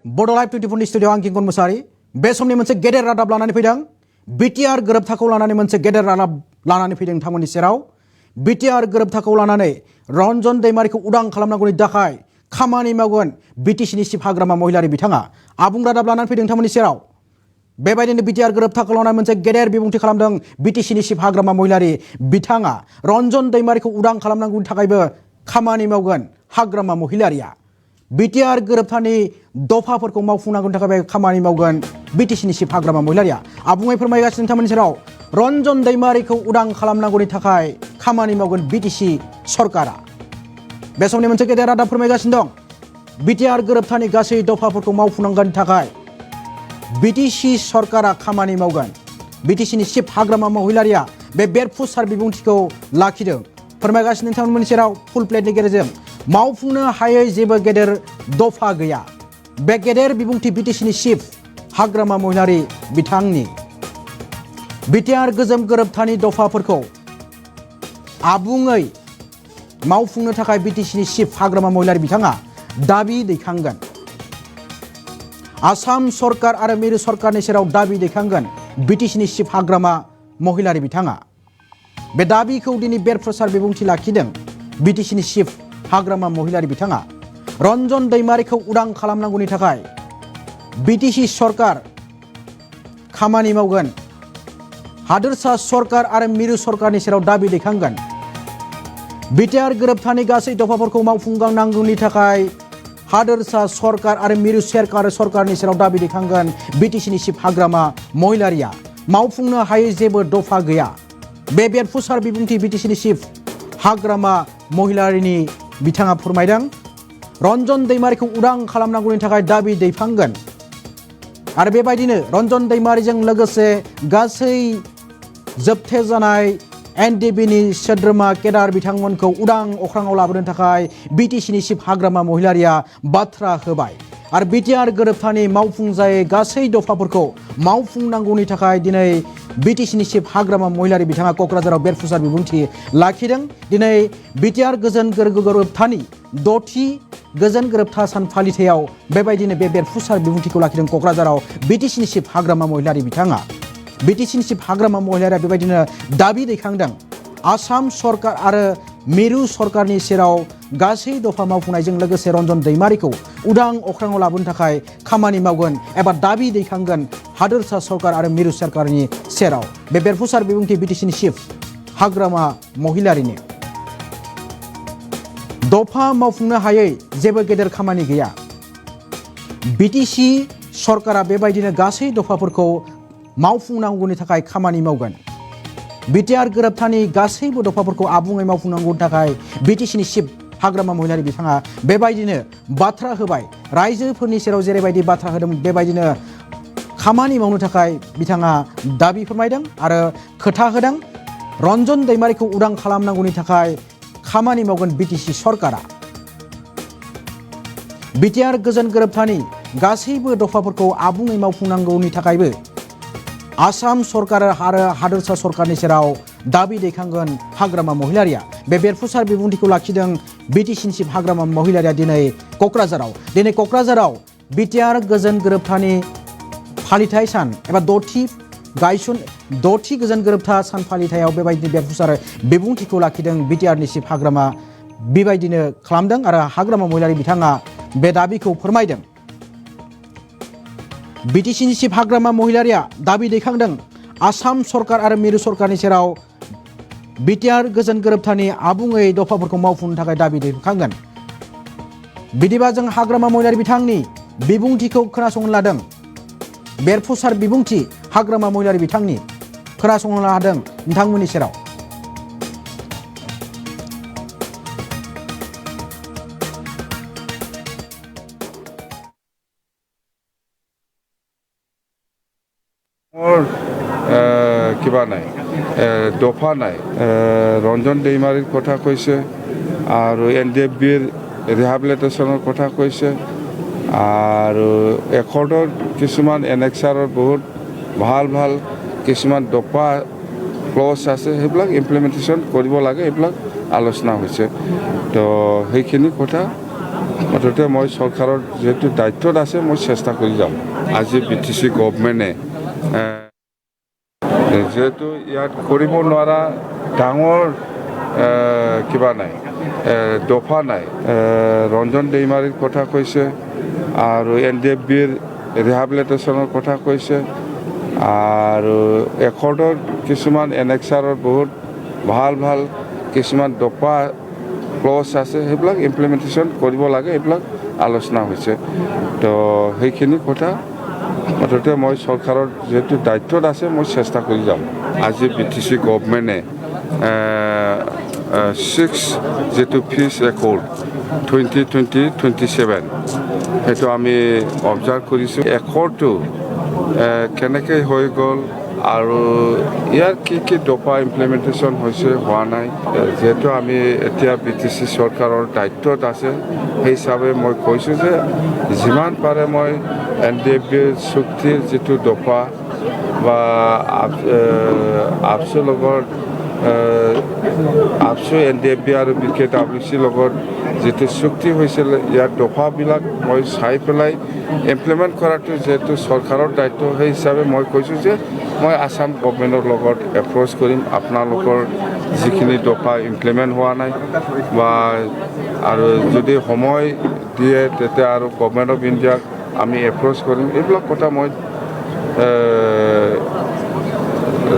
Bodo Live 24 studio आं किंगन मुसाहारि बे समनि मोनसे गेदेर रादाब लानानै फैदों बिटिआर गोरोबथाखौ लानानै मोनसे गेदेर रादाब लानानै फैदों नोंथांमोननि सेराव बिटिआर गोरोबथाखौ लानानै रन्जन दैमारिखौ उदां खालामनांगौनि थाखाय खामानि मावगोन बिटिसिनि चिफ हाग्रामा महिलारि बिथाङा आबुं रादाब लानानै फैदों नोंथांमोननि सेराव बेबायदिनो बिटिआर गोरोबथाखौ लानानै मोनसे गेदेर बिबुंथि खालामदों बिटिसिनि चिफ हाग्रामा महिलारि बिथाङा रन्जन दैमारिखौ उदां खालामनांगौनि थाखायबो खामानि मावगोन हाग्रामा महिलारिया बिटिआर गोरोबथानि दफाफोरखौ मावफुंनांगौनि थाखाय खामानि मावगोन बिटिसिनि चिफ हाग्रामा महिलारिया आबुङै फोरमायगासिनो नोंथांमोननि सेराव रन्जन दैमारिखौ उदां खालामनांगौनि थाखाय खामानि मावगोन बिटिसि सरकारा बे समनि मोनसे गेदेर रादाब फोरमायगासिनो दं बिटिआर गोरोबथानि गासै दफाफोरखौ मावफुंनांगौनि थाखाय बिटिसि सरकारा खामानि मावगोन बिटिसिनि चिफ हाग्रामा महिलारिया बे बेरफुसार बिबुंथिखौ लाखिदों फोरमायगासिनो नोंथांमोननि सेराव फुल प्लेटनि गेजेरजों मावफुंनो हायै जेबो गेदेर दफा गैया बे गेदेर बिबुंथि बिटिसिनि चिफ हाग्रामा महिलारि बिथांनि बिटिआर गोरोबथानि दफाफोरखौ आबुङै मावफुंनो थाखाय बिटिसिनि चिफ हाग्रामा महिलारि बिथाङा दाबि दैखांगोन आसाम सरकार आरो मिरु सरकारनि सेराव दाबि दैखांगोन बिटिसिनि चिफ हाग्रामा महिलारि बिथाङा बे दाबिखौ दिनै बेरफ्रोसार बिबुंथि लाखिदों बिटिसिनि चिफ हाग्रामा महिलारि बिथाङा रन्जन दैमारिखौ उदां खालामनांगौनि थाखाय बिटिसि सरकार खामानि मावगोन हादोरसा सरकार आरो मिरु सरकारनि सेराव दाबि दैखांगोन बिटिआर गोरोबथानि गासै दफाफोरखौ मावफुंनांगौनि थाखाय हादोरसा सरकार आरो मिरु सरकारनि सेराव दाबि दैखांगोन बिटिसिनि चिफ हाग्रामा महिलारिया मावफुंनो हायै जेबो दफा गैया बे बेरफुसार बिबुंथि बिटिसिनि चिफ हाग्रामा महिलारिनि बिथाङा फोरमायदों रन्जन दैमारिखौ उदां खालामनांगौनि थाखाय दाबि दैखांगोन आरो बेबायदिनो रन्जन दैमारिजों लोगोसे गासै जोबथेजानाय एनडिबिनि सोद्रोमा केदार बिथांमोनखौ उदां अख्राङाव लाबोनो थाखाय बिटिसिनि चिफ हाग्रामा महिलारिया बाथ्रा होबाय आरो बिटिआर गोरोबथानि मावफुंजायै गासै दफाफोरखौ मावफुंनांगौनि थाखाय दिनै बिटिसिनि चिफ हाग्रामा महिलारि बिथाङा क'क्राझाराव बेरफुसार बिबुंथि लाखिदों दिनै बिटिआर गोरोबथानि द'थि गोजोन गोरोबथा सान फालिथायाव बेबायदिनो बे बेरफुसार बिबुंथिखौ लाखिदों क'क्राझाराव बिटिसिनि चिफ हाग्रामा महिलारि बिथाङा बिटिसिनि चिफ हाग्रामा महिलारिया बेबायदिनो दाबि दैखांदों आसाम सरकार आरो मिरु सरकारनि सेराव गासै दफा मावफुंनायजों लोगोसे रन्जन दैमारिखौ उदां अख्राङाव लाबोनो थाखाय खामानि मावगोन एबा दाबि दैखांगोन हादोरसा सरकार आरो मिरु सरकारनि सेराव बे बेरफुसार बिबुंथि बिटिसिनि चिफ हाग्रामा महिलारिनि दफा मावफुंनो हायै जेबो गेदेर खामानि गैया बिटिसि सरकारा बेबायदिनो गासै दफाफोरखौ मावफुंनांगौनि थाखाय खामानि मावगोन बिटिआर गोरोबथानि गासैबो दफाफोरखौ आबुङै मावफुंनांगौनि थाखाय बिटिसिनि चिफ हाग्रामा महिलारि बिथाङा बेबायदिनो बाथ्रा होबाय रायजोफोरनि सेराव जेरैबायदि बाथ्रा होदों बेबायदिनो खामानि मावनो थाखाय बिथाङा दाबि फोरमायदों आरो खोथा होदों रन्जन दैमारिखौ उदां खालामनांगौनि थाखाय खामानि मावगोन बिटिसि सरकारा बिटिआर गोरोबथानि गासैबो दफाफोरखौ आबुङै मावफुंनांगौनि थाखायबो आसाम सरकार आरो हादोरसा सरकारनि सेराव दाबि दैखांगोन हाग्रामा महिलारिया बे बेरफुसार बिबुंथिखौ लाखिदों बिटिसिनि चिफ हाग्रामा महिलारिया दिनै क'क्राझाराव बिटिआर गोरोबथानि फालिथाय सान एबा द'थि गोजोन गोरोबथा सान फालिथायाव बेबायदिनो बेरफुसार बिबुंथिखौ लाखिदों बिटिआरनि चिफ हाग्रामा बेबायदिनो खालामदों आरो हाग्रामा महिलारि बिथाङा बे दाबिखौ फोरमायदों बिटिसिनि चिफ हाग्रामा महिलारिया दाबि दैखांदों आसाम सरकार आरो मिरु सरकारनि सेराव बिटिआर गोरोबथानि आबुङै दफाफोरखौ मावफुंनो थाखाय दाबि दैखांगोन बिदिबा जों हाग्रामा महिलारि बिथांनि बिबुंथिखौ खोनासंनो लादों बेरफुसार बिबुंथि हाग्रामा महिलारि बिथांनि खोनासंनो लादों नोंथांमोननि सेराव কিবা নাই দফা নাই ৰঞ্জন दैमारिৰ কথা কৈছে আৰু এনডিএফবিৰ ৰিহাবিলিটেশ্যনৰ কথা কৈছে আৰু একৰ্ডৰ কিছুমান এনেক্সাৰৰ বহুত ভাল কিছুমান দফা ক্লজ আছে সেইবিলাক ইমপ্লিমেণ্টেশ্যন কৰিব লাগে এইবিলাক আলোচনা হৈছে তো সেইখিনি কথা মুঠতে মই চৰকাৰৰ যেহেতু দায়িত্বত আছে মই চেষ্টা কৰি যাম আজি BTC গভৰ্ণমেণ্টে যেহেতু ইয়াত কৰিব নোৱাৰা ডাঙৰ কিবা নাই দফা নাই ৰঞ্জন দৈমাৰীৰ কথা কৈছে আৰু NDFBৰ ৰিহেবিলিটেশ্যনৰ কথা কৈছে আৰু একৰ্ডৰ কিছুমান এনেক্সাৰৰ বহুত ভাল ভাল কিছুমান দফা ক্লজ আছে সেইবিলাক ইমপ্লিমেণ্টেশ্যন কৰিব লাগে এইবিলাক আলোচনা হৈছে তো সেইখিনি কথা মুঠতে মই চৰকাৰৰ যেহেতু দায়িত্বত আছে মই চেষ্টা কৰি যাম আজি BTC গভৰ্ণমেণ্টে 6 যেটো ফিজ একৰ্ড 2020-27 সেইটো আমি অবজাৰ্ভ কৰিছোঁ একৰ্ডটো কেনেকৈ হৈ গ'ল আৰু ইয়াৰ কি দফা ইমপ্লিমেণ্টেশ্যন হৈছে হোৱা নাই যেহেতু আমি এতিয়া BTC চৰকাৰৰ দায়িত্বত আছে সেই হিচাপে মই কৈছোঁ যে যিমান পাৰে মই NDFBৰ চুক্তিৰ যিটো দফা বা আপচুৰ লগত আপচু NDFB আৰু BKWCৰ লগত যিটো চুক্তি হৈছিল ইয়াৰ দফাবিলাক মই চাই পেলাই ইমপ্লিমেণ্ট কৰাটো যিহেতু চৰকাৰৰ দায়িত্ব সেই হিচাপে মই কৈছোঁ যে মই আসাম গভৰ্ণমেণ্টৰ লগত এপ্ৰ'চ কৰিম আপোনালোকৰ যিখিনি দফা ইমপ্লিমেণ্ট হোৱা নাই বা আৰু যদি সময় দিয়ে তেতিয়া আৰু গভৰ্ণমেণ্ট অফ ইণ্ডিয়াক আমি এপ্ৰ'চ কৰিম এইবিলাক কথা মই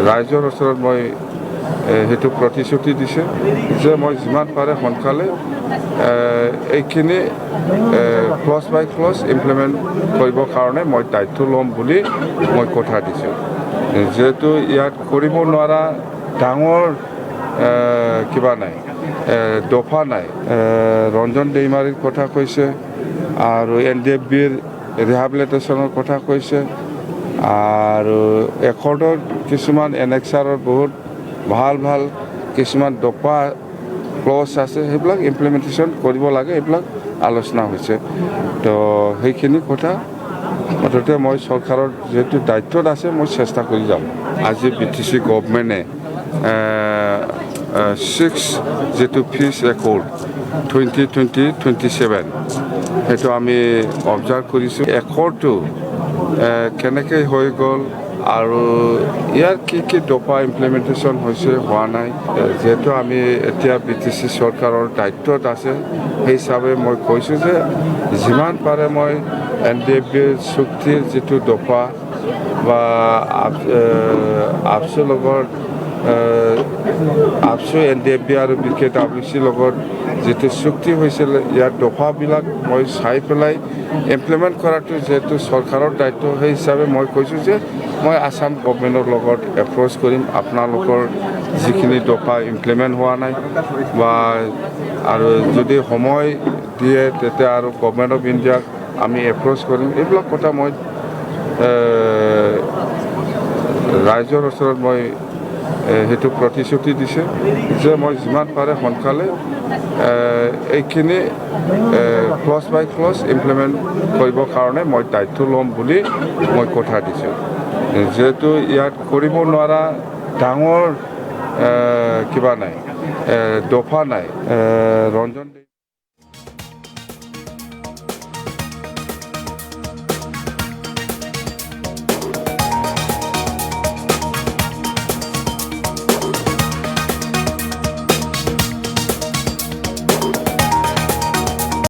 ৰাইজৰ ওচৰত মই সেইটো প্ৰতিশ্ৰুতি দিছে যে মই যিমান পাৰে সোনকালে এইখিনি ক্লজ বাই ক্লজ ইমপ্লিমেণ্ট কৰিবৰ কাৰণে মই দায়িত্ব ল'ম বুলি মই কথা দিছোঁ যেহেতু ইয়াত কৰিব নোৱাৰা ডাঙৰ কিবা নাই দফা নাই ৰঞ্জন দৈমাৰীৰ কথা কৈছে আৰু NDFBৰ ৰিহেবিলিটেশ্যনৰ কথা কৈছে আৰু একৰ্ডৰ কিছুমান এনেক্সাৰৰ বহুত ভাল ভাল কিছুমান দফা ক্লজ আছে সেইবিলাক ইমপ্লিমেণ্টেশ্যন কৰিব লাগে এইবিলাক আলোচনা হৈছে তো সেইখিনি কথা মুঠতে মই চৰকাৰৰ যেহেতু দায়িত্বত আছে মই চেষ্টা কৰি যাম আজি BTC গভৰ্ণমেণ্টে 6 যেটো ফিজ একৰ্ড 2020-27 সেইটো আমি অবজাৰ্ভ কৰিছোঁ একৰ্ডটো কেনেকৈ হৈ গ'ল আৰু ইয়াৰ কি দফা ইমপ্লিমেণ্টেশ্যন হৈছে হোৱা নাই যেহেতু আমি এতিয়া BTC চৰকাৰৰ দায়িত্বত আছে সেই হিচাপে মই কৈছোঁ যে যিমান পাৰে মই NDFBৰ চুক্তিৰ যিটো দফা বা আপচুৰ লগত আপচু NDFB আৰু BKWCৰ লগত যিটো চুক্তি হৈছিল ইয়াৰ দফাবিলাক মই চাই পেলাই ইমপ্লিমেণ্ট কৰাটো যিহেতু চৰকাৰৰ দায়িত্ব সেই হিচাপে মই কৈছোঁ যে মই আসাম গভৰ্ণমেণ্টৰ লগত এপ্ৰ'চ কৰিম আপোনালোকৰ যিখিনি দফা ইমপ্লিমেণ্ট হোৱা নাই বা আৰু যদি সময় দিয়ে তেতিয়া আৰু গভৰ্ণমেণ্ট অফ ইণ্ডিয়াক আমি এপ্ৰ'চ কৰিম এইবিলাক কথা মই ৰাইজৰ ওচৰত মই সেইটো প্ৰতিশ্ৰুতি দিছে যে মই যিমান পাৰে সোনকালে এইখিনি ক্লজ বাই ক্লজ ইমপ্লিমেণ্ট কৰিবৰ কাৰণে মই দায়িত্ব ল'ম বুলি মই কথা দিছোঁ যেহেতু ইয়াত কৰিব নোৱাৰা ডাঙৰ কিবা নাই দফা নাই ৰঞ্জন